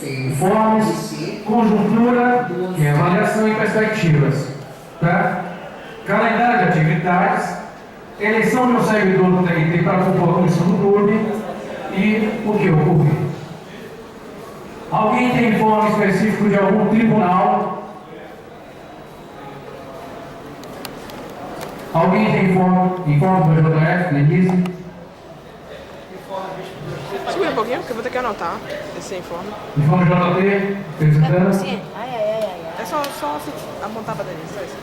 Informes, conjuntura, avaliação e perspectivas. Tá? Calendário de atividades, eleição de um servidor do TRT para compor a comissão do clube e o que ocorre. Alguém tem informe específico de algum tribunal? Alguém tem informe do JF, Denise? Segura um pouquinho, que eu vou ter que anotar esse informe. Informe JT, representante? É só assim, apontar para Denise, só isso.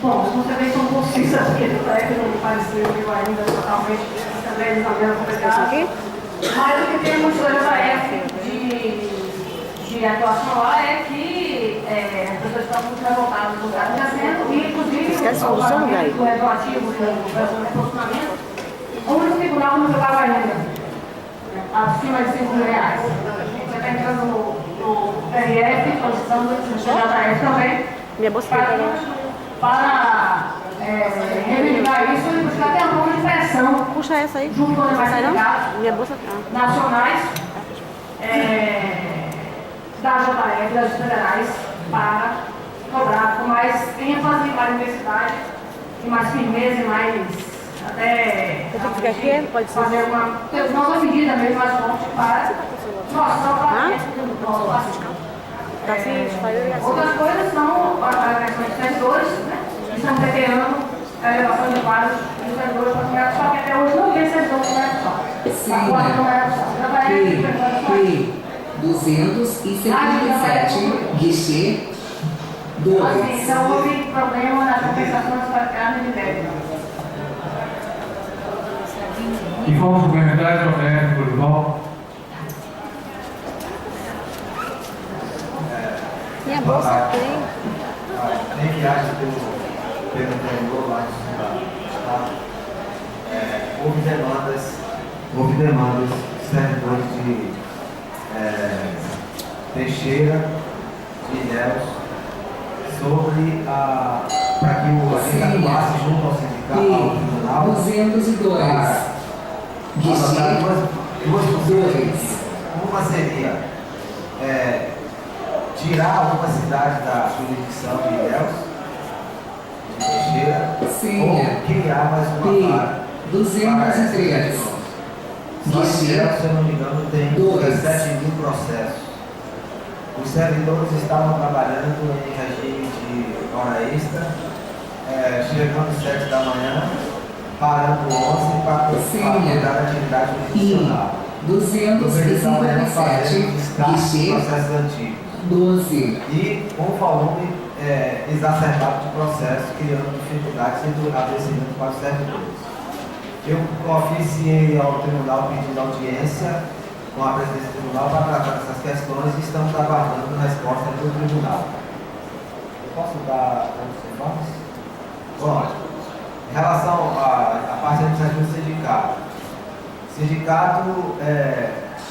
Bom, as conferências são concisas, porque o TRF não pareceu ainda totalmente também na mesma competência. Mas o que temos do JF de atuação lá é que as pessoas estão muito revoltadas no lugar de assento e, inclusive, o retroativo do posicionamento, o único tribunal não jogava ainda, acima de R$5.000. Você está entrando no TRF, solicitando no JF também, para reivindicar isso e buscar até um pouco de pressão. Puxa essa aí. Junto com os demais sindicatos Minha bolsa nacionais da JF, das federais, para cobrar com mais ênfase, mais intensidade e mais firmeza e mais até fazer uma nova medida mesmo mais forte para mostrar outras coisas são as questões de servidores, né? Que estão determinando a elevação de quadros de servidores para o mercado, só que até hoje não tem servidor no mercado. Agora no mercado. P 257, guichê 2. Assim, então houve problema nas compensações para carne de débito. Informe suplementar, JF, Bolival. Minha bolsa tem. Tem viagem pelo interior lá de estado. Houve demandas de servidores de Teixeira e Ilhéus sobre para que a gente atuasse junto ao sindicato, ao tribunal. 202. Duas possíveis. Uma seria tirar alguma cidade da jurisdição de Ilhéus, de Teixeira, ou criar mais uma vaga. 203. Só que Ilhéus, se eu não me engano, tem 17.000 processos. Os servidores estavam trabalhando em regime de hora extra, chegando às 7 da manhã, parando 11 para cuidar da atividade jurisdicional. 257, guichê processos antigos. 12. E com volume exacerbado de processos, criando dificuldades e adoecimento para os servidores. Eu oficiei ao tribunal pedindo audiência com a presidência do tribunal para tratar dessas questões e estamos aguardando a resposta do tribunal. Eu posso dar outros informes? Bom, em relação à parte administrativa do sindicato. O sindicato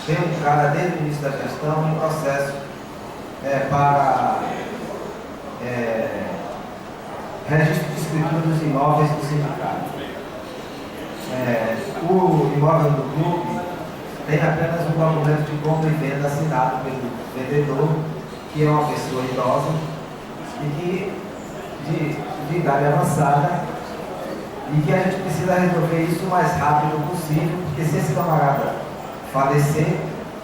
deu entrada desde o início da gestão em processo para registro de escritura dos imóveis do sindicato. O imóvel do clube tem apenas um documento de compra e venda assinado pelo vendedor, que é uma pessoa idosa e que de idade avançada, e que a gente precisa resolver isso o mais rápido possível, porque se esse camarada falecer,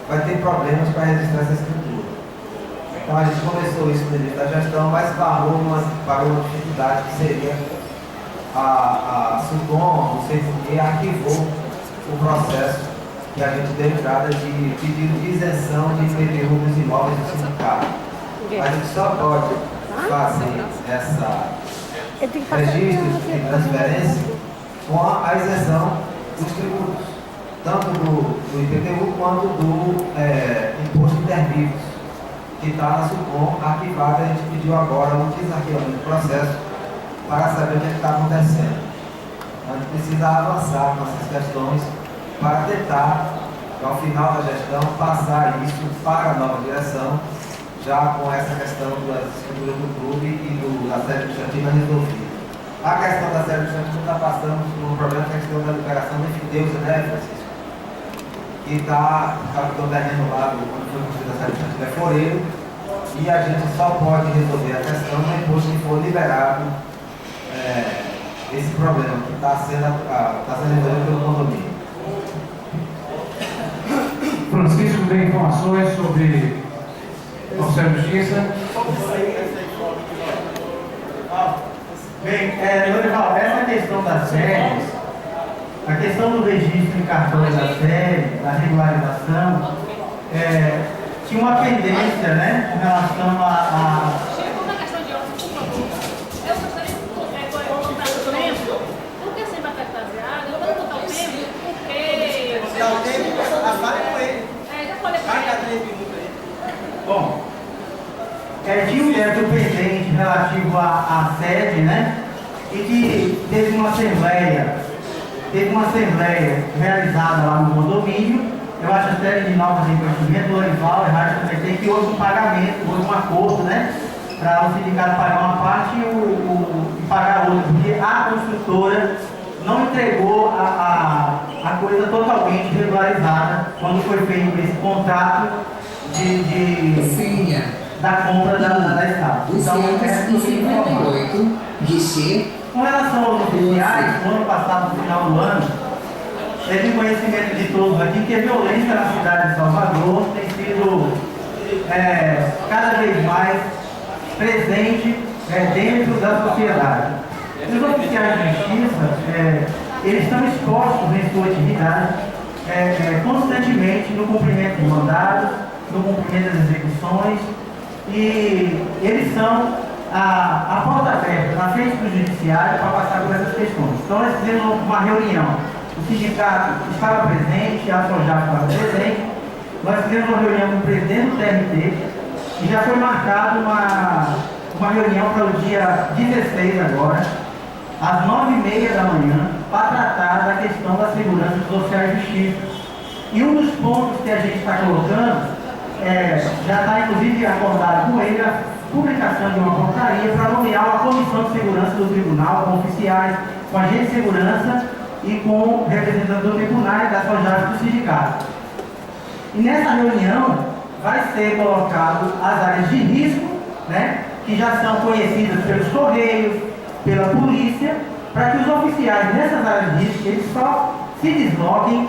vai ter problemas para registrar essa escritura. Então a gente começou isso no início da gestão, mas parou uma dificuldade que seria a SUCOM, não sei porquê, arquivou o processo que a gente deu entrada de pedido de isenção de IPTU dos imóveis do sindicato. A gente só pode fazer essa registro de transferência com a isenção dos tributos, tanto do IPTU quanto do imposto intervivos, que está na SUCOM arquivada. A gente pediu agora um desarquivamento do processo para saber o que está acontecendo. A gente precisa avançar com essas questões para tentar, ao final da gestão, passar isso para a nova direção, já com essa questão das escrituras do clube e da sede administrativa resolvida. A questão da sede administrativa está passando por um problema, que é a questão da liberação de Fideuza, né, Francisco? Que está no terreno lá, quando foi construída a sede administrativa, foreiro, e a gente só pode resolver a questão depois que for liberado esse problema que está sendo resolvido pelo condomínio. Francisco tem informações sobre o Conselho de Justiça. Bem, Dorival, essa questão das sedes, a questão do registro em cartões da sede, da regularização, tinha uma pendência, né, com relação a Chegou na questão de ordem, por favor. Eu gostaria de contar o tempo. Por que sempre atrasado? Eu vou contar o tempo porque... Dá o tempo, fale com ele. Já falei com Vai dar ele. 3 minutos aí. Bom, tinha um débito pendente relativo à sede, né? E que teve uma assembleia realizada lá no condomínio. Eu acho até de novos investimentos, o Dorival e tem que houve um pagamento, houve um acordo, né? Para o sindicato pagar uma parte e pagar outra, porque a construtora não entregou a coisa totalmente regularizada quando foi feito esse contrato Senha. da compra da escada. Então, 258, guichê, com relação aos oficiais, no ano passado, no final do ano, teve conhecimento de todos aqui que a violência na cidade de Salvador tem sido cada vez mais presente dentro da sociedade. Os oficiais de justiça, eles estão expostos em sua atividade constantemente no cumprimento de mandados, no cumprimento das execuções, e eles são a porta aberta na frente do judiciário para passar por essas questões. Então nós fizemos uma reunião, o sindicato estava presente, a SOJAP estava presente, nós fizemos uma reunião com o presidente do TRT e já foi marcada uma reunião para o dia 16 agora, às 9h30 da manhã, para tratar da questão da segurança dos oficiais de justiça. E um dos pontos que a gente está colocando, já está inclusive acordado com ele, a publicação de uma portaria para nomear uma comissão de segurança do tribunal, com oficiais, com agentes de segurança e com representantes do tribunal e da SOJAP do sindicato. E nessa reunião vai ser colocado as áreas de risco, né, que já são conhecidas pelos Correios, pela polícia, para que os oficiais nessas áreas de risco eles só se desloquem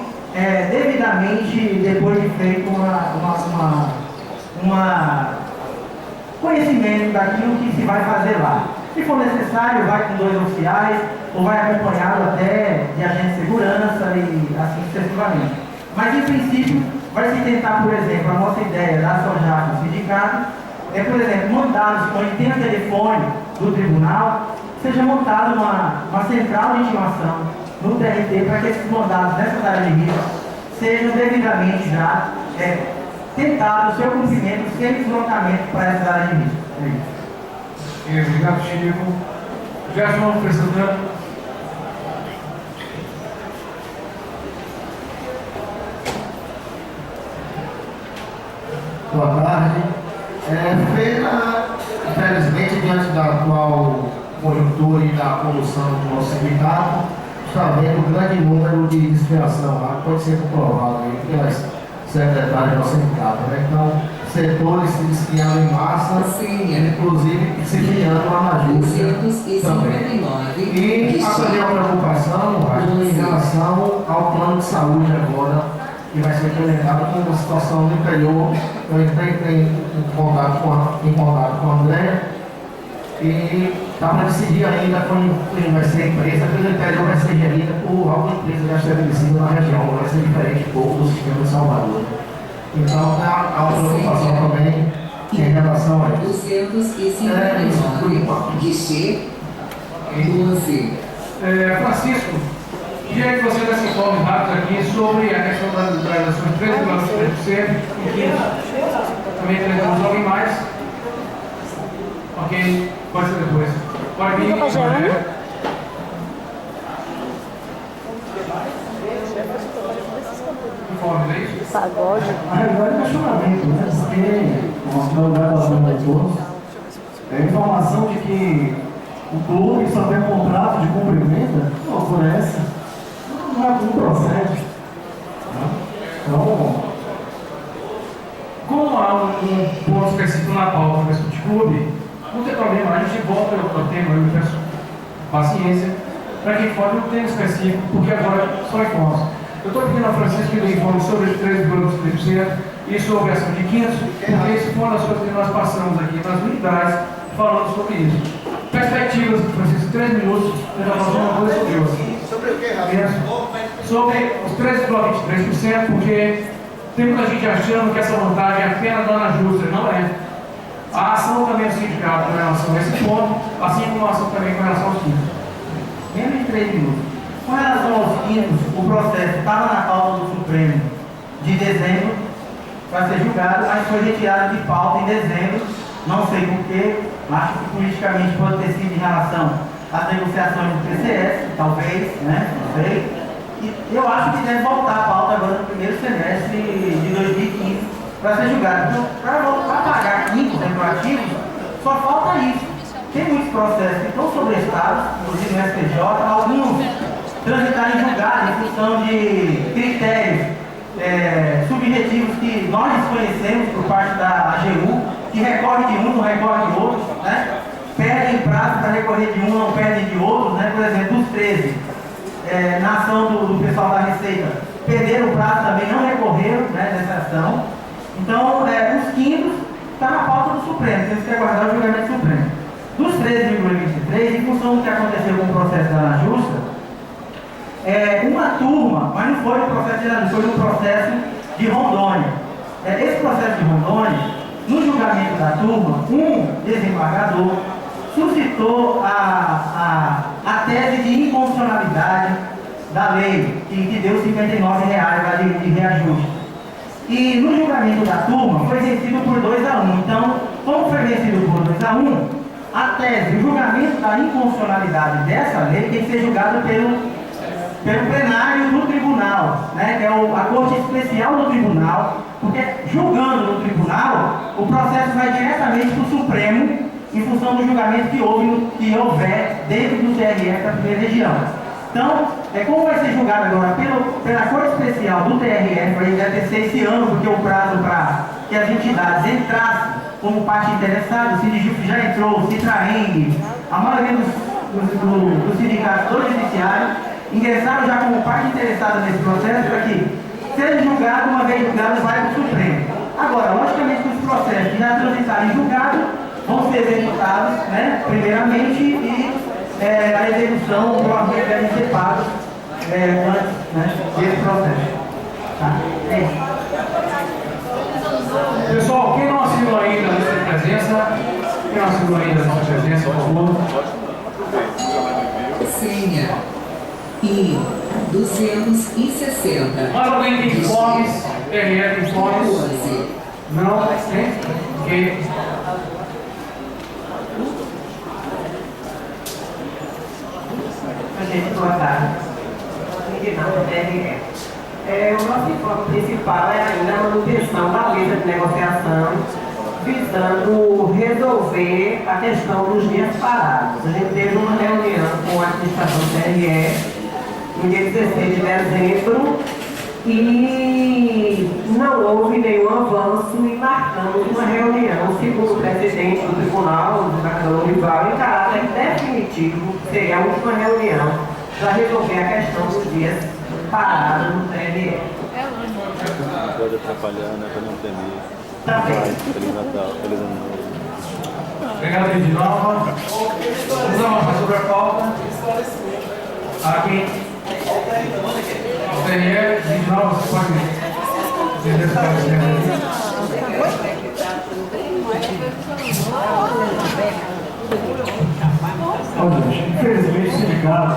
devidamente depois de feito conhecimento daquilo que se vai fazer lá. Se for necessário, vai com 2 oficiais ou vai acompanhado até de agente de segurança e assim sucessivamente. Mas em princípio vai se tentar, por exemplo, a nossa ideia da SOJAP no sindicato por exemplo, mandados onde tem o telefone do tribunal, seja montada uma central de intimação no TRT para que esses mandados nessas áreas de risco sejam devidamente já tentados o seu cumprimento sem deslocamento para essas áreas de risco. Obrigado, Chico. Gerson, presidente. Boa tarde. Infelizmente, diante da atual conjuntura e da condução do nosso sindicato, está havendo um grande número de desviação lá, que pode ser comprovado aí pelas secretárias do nosso sindicato. Né? Então, setores se desviando em massa, inclusive se criando lá na justiça também. E a minha preocupação em relação ao plano de saúde agora, que vai ser implementado com uma situação no interior. Eu entrei em contato com o André e está para decidir ainda como vai ser a empresa, porque o interior vai ser gerida por alguma empresa já estabelecida na região, vai ser diferente um pouco do sistema de Salvador. Então há uma preocupação também em relação a isso. 259, guichê, 12. Francisco, queria que você desse informes rápidos aqui sobre a questão das suas 3,3% e que também teremos alguém mais. Ok, pode ser depois. Pode vir. Informes, é isso? Pagode. A realidade é questionamento, né? Porque nós temos graduação de todos. É a informação de que o clube só tem contrato de cumprimento, não por essa, não procede. Então, Como há um ponto específico na pauta do Esporte Clube, não tem problema, a gente volta ao tema, eu peço paciência, para que a gente volte no tema específico, porque agora só informa. Eu estou pedindo ao Francisco que ele informe sobre os 13,3% e sobre a ação de quintos, porque isso foi uma das coisas que nós passamos aqui nas unidades falando sobre isso. Perspectivas, Francisco, 3 minutos, eu já fazer uma coisa sobre outra. Sobre o que, Rafael? Sobre os 13,23%, porque tem muita gente achando que essa vantagem é apenas da Ana Justa, não é. A ação também do sindicato com relação a esse ponto, assim como a ação também com relação aos quintos. Menos de 3 minutos. Com relação aos quintos, o processo estava na pauta do Supremo de dezembro para ser julgado, mas foi retirado de pauta em dezembro, não sei porquê, acho que politicamente pode ter sido em relação às negociações do PCS, talvez, né? Não sei. E eu acho que deve voltar a pauta agora no primeiro semestre de 2015 para ser julgado. Então, para pagar quintos retroativos, só falta isso. Tem muitos processos que estão sobrestados, inclusive no STJ, alguns transitarem em julgado em função de critérios subjetivos que nós desconhecemos por parte da AGU, que recorre de um, não recorre de outro, né? Perdem prazo para recorrer de um, não perdem de outros, né? Por exemplo, os 13, na ação do pessoal da Receita, perderam o prazo também, não recorreram, né, nessa ação. Então, os quintos está na pauta do Supremo, temos que aguardar o julgamento do Supremo. Dos 13,23, em função do que aconteceu com o processo da Ana Justa, uma turma, mas não foi no processo de Ana Justa, foi no processo de Rondônia. Esse processo de Rondônia, no julgamento da turma, um desembargador suscitou a tese de inconstitucionalidade da lei, que deu R$59 de reajuste. E no julgamento da turma foi vencido por 2-1. Então, como foi vencido por 2-1, a tese, o julgamento da inconstitucionalidade dessa lei tem que ser julgado pelo plenário do tribunal, né, que é a Corte Especial do Tribunal, porque julgando no tribunal, o processo vai diretamente para o Supremo em função do julgamento que houver dentro do TRF da primeira região. Então, como vai ser julgado agora pela Corte Especial do TRF, vai ter esse ano, porque o prazo para que as entidades entrassem como parte interessada, o Sindijup já entrou, o Citraeng, a maioria dos sindicatos do judiciário, ingressaram já como parte interessada nesse processo para que seja julgado, uma vez julgado, vai para o Supremo. Agora, logicamente que os processos que já transitarem julgados vão ser executados, né, primeiramente, e a execução provavelmente deve ser paga antes, né, desse processo. Tá? É isso. Pessoal, quem não assinou ainda a lista de presença, quem não assinou ainda a lista de presença, por favor. Senha I 260. Mais alguém tem informes? TRF informes? 14. Não? Tem? Ok. Gente, boa tarde. O nosso informe principal é ainda a manutenção da mesa de negociação, visando resolver a questão dos dias parados. A gente teve uma reunião com a administração do TRE no dia 16 de dezembro e não houve nenhum avanço e marcamos uma reunião, segundo o presidente do tribunal, o desembargador Olival, em caráter definitivo, seria a última reunião para resolver a questão dos dias parados no TRE. Pode atrapalhar, né? Para não temer. Tá bem. Feliz Natal, feliz Ano Novo. Obrigado, Edinalva. Vamos avançar sobre a pauta. Aqui. O TRE, Edinalva, você pode entender o que está Olha, gente, infelizmente o sindicato,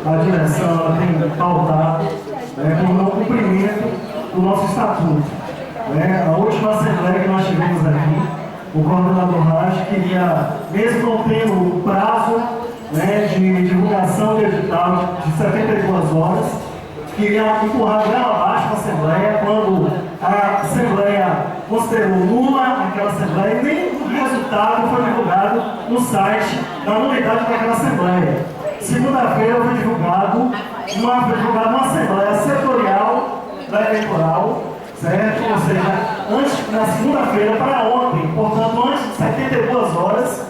a direção ela tem pautado por não cumprimento do nosso estatuto. A última assembleia que nós tivemos aqui, o coordenador Raj queria, mesmo não tendo o prazo de divulgação de edital de 72 horas, queria empurrar goela abaixo a Assembleia, quando a Assembleia considerou nula aquela Assembleia, e nem o resultado foi divulgado no site da nulidade daquela Assembleia. Segunda-feira foi divulgado uma Assembleia setorial da eleitoral, certo? Ou seja, na segunda-feira para ontem, portanto, antes de 72 horas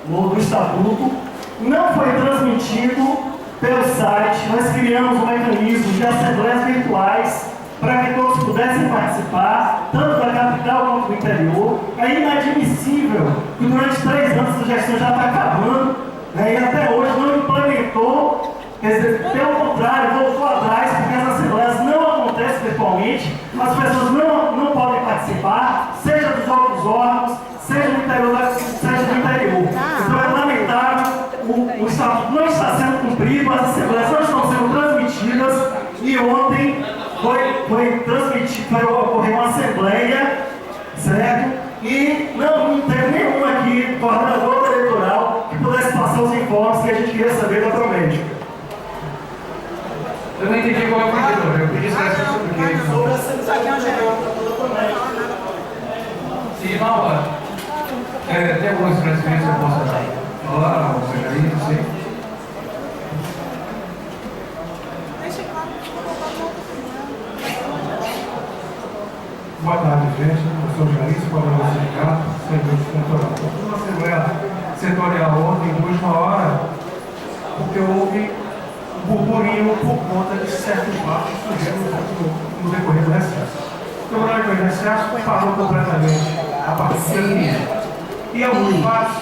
do Estatuto, não foi transmitido pelo site. Nós criamos um mecanismo de assembleias virtuais para que todos pudessem participar, tanto da capital quanto do interior. É inadmissível que durante 3 anos essa gestão já está acabando, né, e até hoje não implementou, quer dizer, pelo contrário, voltou atrás, porque as assembleias não acontecem virtualmente, as pessoas não podem participar, seja dos outros órgãos, seja do interior, seja do interior. Então é lamentável, o Estatuto não está sendo cumprido, as assembleias não estão sendo transmitidas, e ontem ocorreu uma assembleia, certo? E não teve nenhum aqui, coordenador eleitoral, que pudesse passar os informes que a gente queria saber da Promédica. Eu não entendi qual é o pedido, eu pedi esclarecimento sobre o que. Sobre a sensação geral. E na hora, tem algum esclarecimento que eu possa falar, ou seja, aí, não sei. Boa tarde, gente. Eu sou o Jalisco, coordenador do sindicato, serviço setorial. Eu fui numa assembleia setorial ontem, de última hora, porque houve um burburinho por conta de certos fatos que surgiram no decorrer do recesso. O Tribunal de Recesso parou completamente a partir de e alguns fatos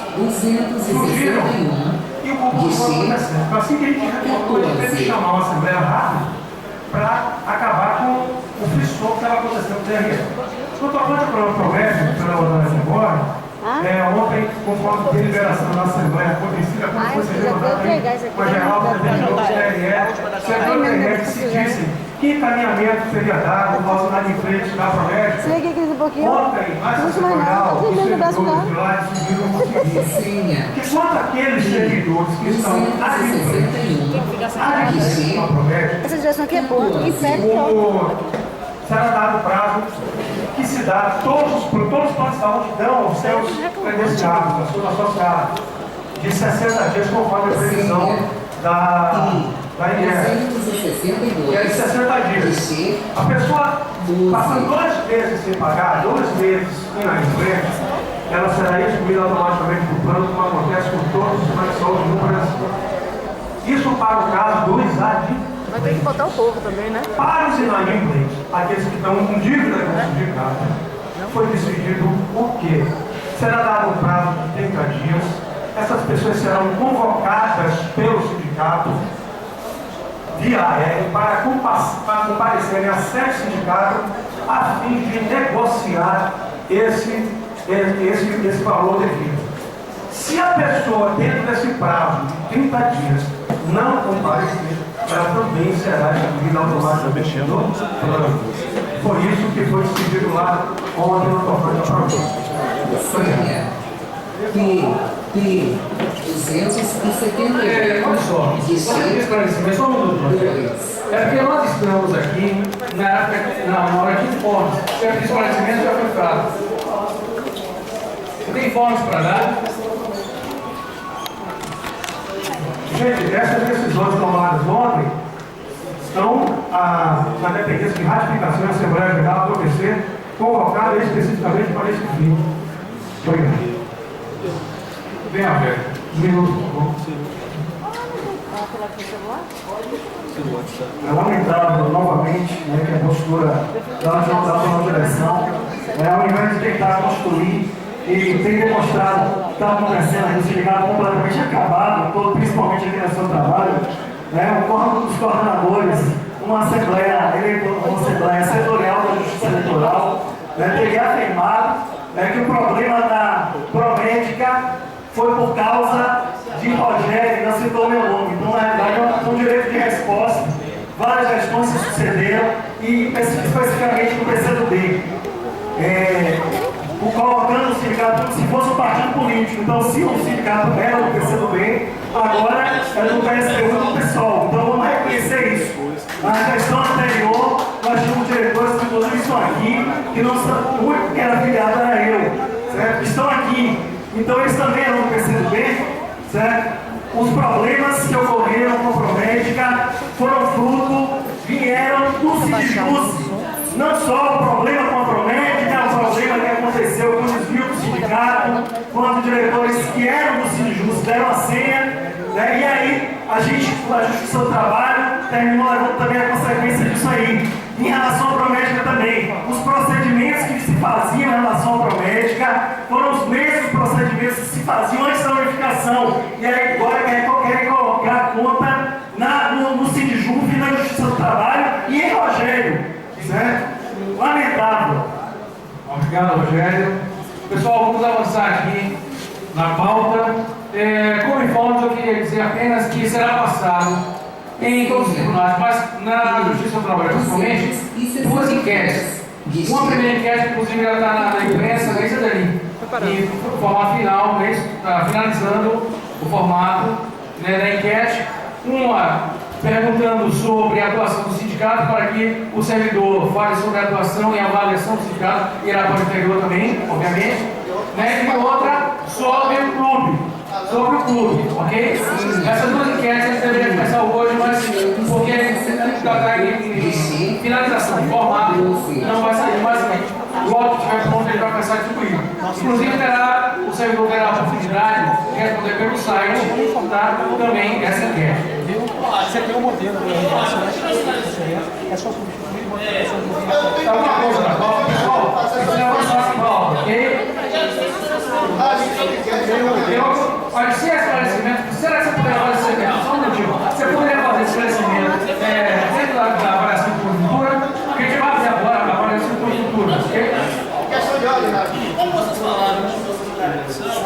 surgiram e o burburinho foi acontecendo. Então, assim que a gente reportou, a gente teve que chamar uma assembleia rápida para acabar com o frisson que estava acontecendo no DRE. Quanto à conta pela Promédica, pela ordem de memória, ontem, conforme a deliberação da Assembleia acontecida, como foi ser levantada com a geral do DRE, setor do DRE que se disse que encaminhamento seria dado aos inadimplentes da Promédica. Ontem, mais setorial, os servidores de lá decidiram o seguinte, que quanto àqueles servidores que estão adimplentes da Promédica, essa direção aqui é boa, em pé, será dado prazo que se dá por todos os planos de saúde dão aos seus credenciados, aos seus associados, de 60 dias, conforme a previsão da INSS. Que é de 60 dias. A pessoa, passando 2 meses sem pagar, 2 meses inadimplente, ela será excluída automaticamente do plano, como acontece com todos os planos de saúde no Brasil. Isso para o caso dos adimplentes. Vai ter que botar o povo também, né? Para os inadimplentes, aqueles que estão com dívida com o sindicato, foi decidido o quê? Será dado um prazo de 30 dias, essas pessoas serão convocadas pelo sindicato via aéreo para comparecerem à sede do sindicato a fim de negociar esse valor devido. Se a pessoa, dentro desse prazo de 30 dias, não comparecer, ela também será excluída automaticamente do plano. Por isso que foi decidido lá ontem no tocante à proposta. Tem 270. Olha só, esclarecimento, só um minuto. É porque nós estamos aqui na hora de informes. Certo esclarecimento já foi feito. Você tem informes para dar? Gente, essas decisões tomadas ontem estão na dependência de ratificação da Assembleia Geral do ABC, convocada especificamente para esse fim. Obrigado. Bem aberto. Um minuto, por favor. É lamentável, novamente, que a postura da nova direção, ao invés de tentar construir, e tem demonstrado que está acontecendo aqui, o sindicato completamente acabado, principalmente aqui no seu trabalho, o corpo dos coordenadores, uma assembleia setorial da Justiça Eleitoral, teria afirmado que o problema da Promédica foi por causa de Rogério, não citou meu nome. Então, na verdade, um direito de resposta, várias gestões se sucederam, e especificamente no PCdoB. Colocando o sindicato como se fosse um partido político. Então, se o sindicato era do PCdoB, agora é do PSTU e do PSOL. Então, vamos reconhecer isso. Na gestão anterior, nós tínhamos diretores que, inclusive, estão aqui, que não são, o único que era afiliado era eu, certo? Estão aqui. Então, eles também eram do PCdoB, certo? Os problemas que ocorreram com a Promédica vieram do Sindicus. Não só o problema com a Promédica, o problema sindicato, quando diretores que eram do Sinjus deram a senha, né? E aí a Justiça do Trabalho terminou levando também a consequência disso aí. Em relação à Promédica também, os procedimentos que se faziam em relação à Promédica foram os mesmos procedimentos que se faziam antes da unificação. E aí agora querem colocar a conta no Sindjuf, na Justiça do Trabalho e em Rogério, certo? Lamentável. Obrigado, Rogério. Pessoal, vamos avançar aqui na pauta. Como informes, eu queria dizer apenas que será passado em todos os tribunais, mas na Justiça do Trabalho, principalmente, duas enquetes. Uma primeira enquete, inclusive, já está na imprensa, nem dali, em formato final, finalizando o formato, né, da enquete. Uma perguntando sobre a atuação do sindicato, para que o servidor fale sobre a atuação e a avaliação do sindicato, e irá para o interior também, obviamente, né, e outra sobre o clube. Sobre o clube, ok? Essas duas enquetes a gente deveria começar hoje, mas porque está em finalização, formato, não vai sair mais logo que estiver pronto, ele vai começar a distribuir. Inclusive, o servidor terá a oportunidade de responder pelo site, tá? Também essa enquete. Você tem um modelo é só substituir uma pessoa do Tá uma coisa na pauta, pessoal? Isso é uma só pauta, ok? Olha, se é esclarecimento, será que você poderia fazer esse esclarecimento? Só um minutinho. Você poderia fazer esse esclarecimento dentro da avaliação de conjuntura? O que a gente vai fazer agora, a avaliação de conjuntura, ok? Questão de ordem, como vocês falaram,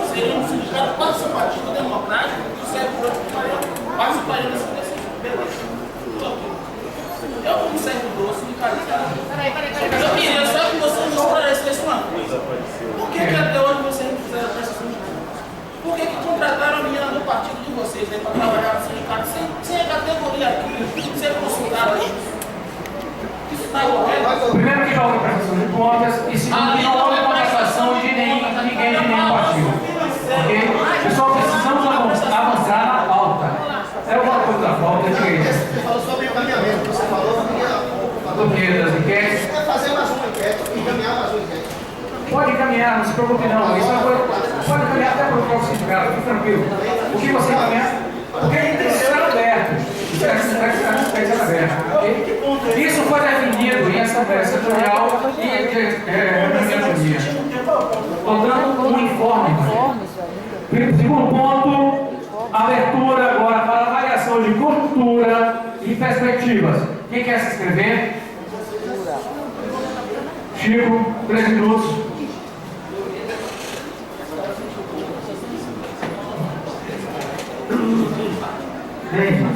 seria um sindicato participativo democrático que o servidor participaria dessa decisão. Eu, como servidor sindicalizado, eu queria só que vocês me esclarecessem uma coisa. Por que até hoje vocês não fizeram a prestação de contas? Por que contrataram a menina do partido de vocês para trabalhar no sindicato sem a categoria aqui, sem consultar isso? Isso está correto? Primeiro que já houve prestação de contas e segundo que não houve contratação de ninguém de nenhum partido. Ok? Pessoal, precisamos avançar na pauta. É uma coisa da pauta de... Você falou sobre encaminhamento, você falou do que das enquetes. Você quer fazer mais uma enquete, encaminhar mais uma enquete. Pode encaminhar, não se preocupe não. Isso é coisa... Pode encaminhar até para o próximo sindicato, fique tranquilo. O que você encaminhar? Porque ele tem que ser aberto. Isso tem que ser aberto. Okay? Isso foi definido em Assembleia Setorial e reunião de dia. Estou dando um informe. Segundo ponto, abertura agora para avaliação de conjuntura e perspectivas. Quem quer se inscrever? Chico, 3 minutos. Bem, gente,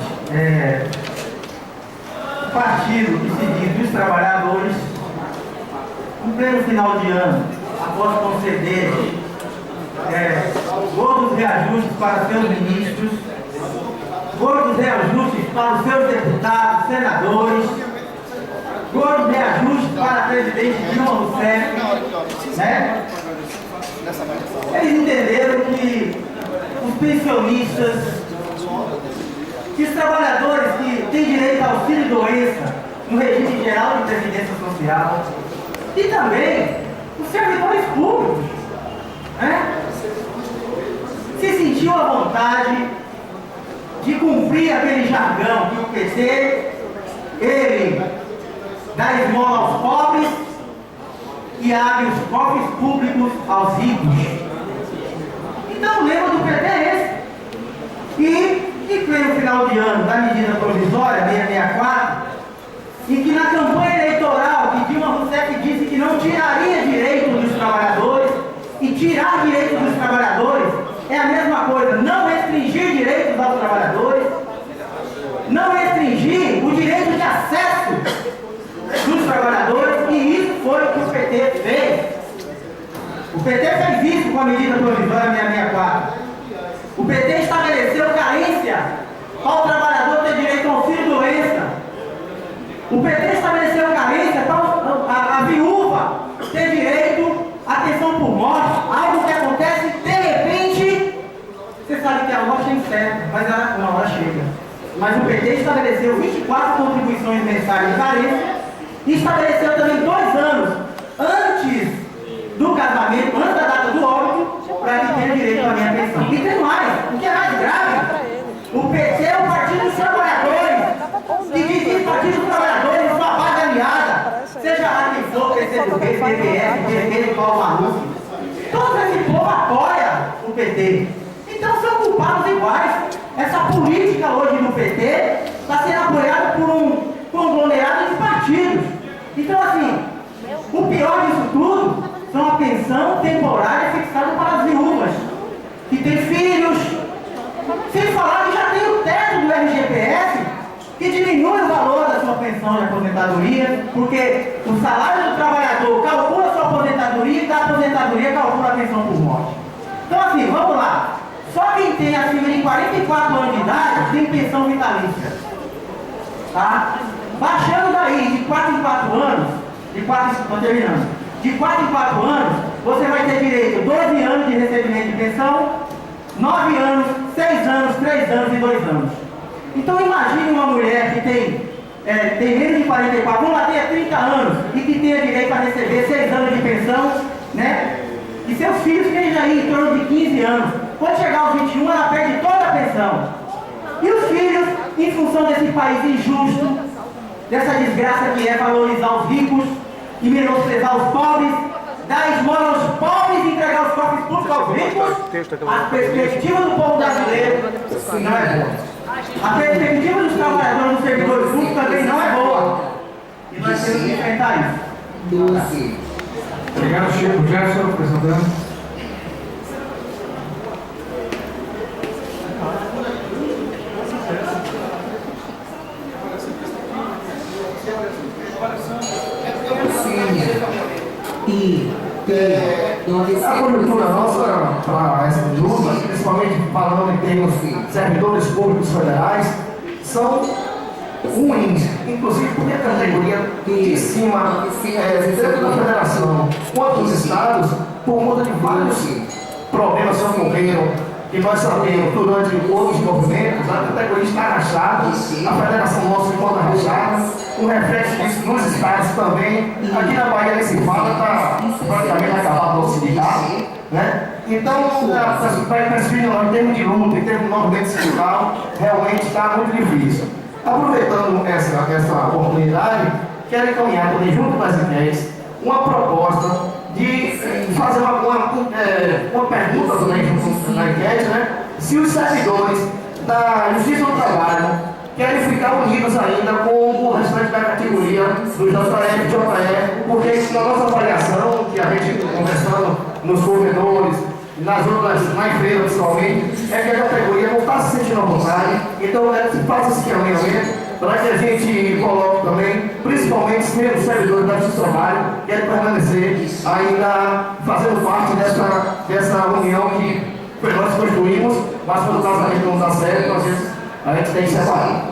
o partido que se diz dos trabalhadores, no pleno final de ano, após conceder gordos reajustes para seus ministros, gordos reajustes para os seus deputados, senadores, gordos reajustes para a presidente Dilma Rousseff, né? Eles entenderam que os pensionistas, que os trabalhadores que têm direito ao auxílio-doença no regime geral de previdência social, e também os servidores públicos, né? Se sentiu à vontade de cumprir aquele jargão que o PT, ele dá esmola aos pobres e abre os cofres públicos aos ricos. Então o lema do PT é esse. E em pleno final de ano da medida provisória 664, em que na campanha eleitoral que Dilma Rousseff disse que não tiraria direito dos trabalhadores, e tirar direito dos trabalhadores é a mesma coisa, não restringir direitos aos trabalhadores, não restringir o direito de acesso dos trabalhadores, e isso foi o que o PT fez. O PT fez isso com a medida provisória 664. O PT estabeleceu carência para o trabalhador ter direito ao auxílio-doença. O PT estabeleceu carência para a viúva ter direito à atenção por morte, algo que acontece de repente. Você sabe que a loja encerra, mas uma hora chega. Mas o PT estabeleceu 24 contribuições mensais de carência e estabeleceu também 2 anos antes do casamento, antes da data do óbito, PTS, PT de Paulo Maluf. Todo esse povo apoia o PT. Então são culpados iguais. Essa política hoje no PT está sendo apoiada por um conglomerado de partidos. Então, assim, o pior disso tudo são a pensão temporária fixada para as viúvas, que têm filhos, sem falar que já tem o teto do RGPS, que diminui o valor da sua pensão de aposentadoria, porque o salário do trabalhador calcula a sua aposentadoria e da aposentadoria calcula a pensão por morte. Então, assim, vamos lá. Só quem tem acima de 44 anos de idade tem pensão vitalícia. Tá? Baixando daí de 4 em 4 anos, de 4 em 4 anos, você vai ter direito a 12 anos de recebimento de pensão, 9 anos, 6 anos, 3 anos e 2 anos. Então imagine uma mulher que tem menos de 44, vamos lá, tenha 30 anos e que tenha direito a receber 6 anos de pensão, né? E seus filhos estejam aí em torno de 15 anos. Quando chegar aos 21, ela perde toda a pensão. E os filhos, em função desse país injusto, dessa desgraça que é valorizar os ricos e menosprezar os pobres, dar esmola aos pobres e entregar os cofres públicos aos ricos, a perspectiva do povo brasileiro não é boa. A perspectiva dos trabalhadores dos servidores públicos também não é boa. E nós temos que enfrentar isso. Obrigado, Chico. Gerson, apresentando. A conjuntura nossa para essa luta, principalmente falando em termos de servidores públicos federais, são ruins, inclusive porque a categoria de cima, tanto da federação quanto dos estados, por conta de vários problemas que ocorreram, que nós sabemos durante outros movimentos, a categoria está rachada, a federação nossa encontra rachada, o reflexo disso nos estados também, aqui na Bahia nem se fala, está praticamente acabado o sindicato, né? Então, em termos de luta, em termos de movimento sindical, realmente está muito difícil. Aproveitando essa oportunidade, quero encaminhar também junto com as ideias uma proposta de fazer uma pergunta também na enquete, né? Se os servidores da Justiça do Trabalho querem ficar unidos ainda com o restante da categoria do JF e JE, porque na nossa avaliação, que a gente conversando nos corredores, nas outras, na empresa principalmente, é que a categoria não está se sentindo à vontade, então se faça esse caminhamento para que a gente coloque também, principalmente os servidores da Justiça do Trabalho, que querem permanecer ainda fazendo parte dessa união que nós construímos, mas quando o casamento não dá certo, às vezes a gente tem que separar.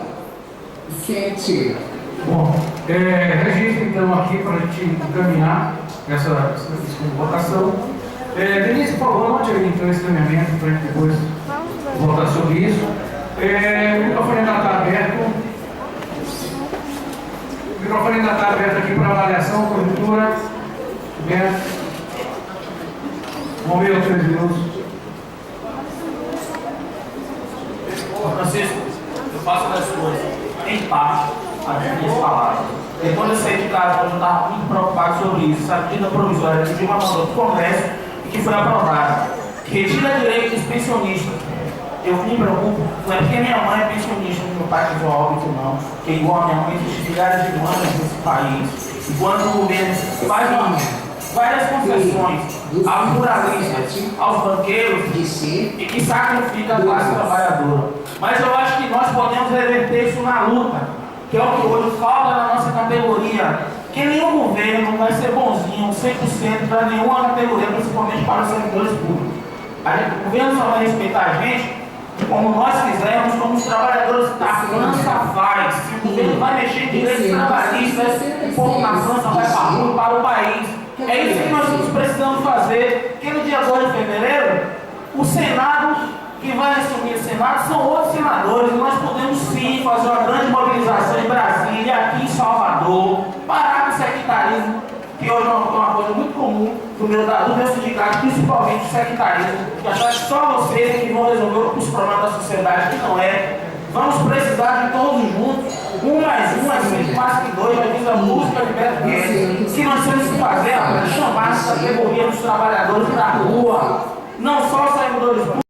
Bom, registro então aqui para a gente encaminhar essa votação. Denise, por favor, anote aí então esse caminhamento para a gente depois votar sobre isso. O microfone ainda está aberto. O microfone ainda está aberto aqui para avaliação, conjuntura. Vamos ver os 3 minutos. Francisco, eu faço das coisas em parte as minhas palavras. E quando eu saí de casa, eu estava muito preocupado sobre isso. Essa medida provisória que de uma mão do Congresso e que foi aprovada, que retira direito dos pensionistas. Eu me preocupo, não é porque minha mãe é pensionista, meu pai fez o óbito, não. Porque igual a minha mãe existe milhares de mães nesse país. E quando o governo faz várias concessões aos ruralistas, aos banqueiros e que sacrifica a classe trabalhadora. Mas eu acho que nós podemos reverter isso na luta, que é o que hoje falta na nossa categoria. Que nenhum governo vai ser bonzinho 100% para nenhuma categoria, principalmente para os servidores públicos. O governo só vai respeitar a gente como nós quisermos, como os trabalhadores da França faz. Se o governo vai mexer em direitos trabalhistas, o povo na França vai para a rua, para o país. É isso que nós precisamos fazer, porque no dia 2 de fevereiro, o Senado, que vai assumir o Senado, são outros senadores, e nós podemos sim fazer uma grande mobilização em Brasília, aqui em Salvador, parar com o sectarismo, que hoje é uma coisa muito comum do meu sindicato, principalmente o sectarismo, que achar que só vocês é que vão resolver os problemas da sociedade, que não é. Vamos precisar de todos juntos, 1 mais 1 é 5. mais que dois, já diz a música de Beto Guedes. Que nós temos que fazer, é chamar essa categoria dos trabalhadores para a rua. Não só os servidores públicos.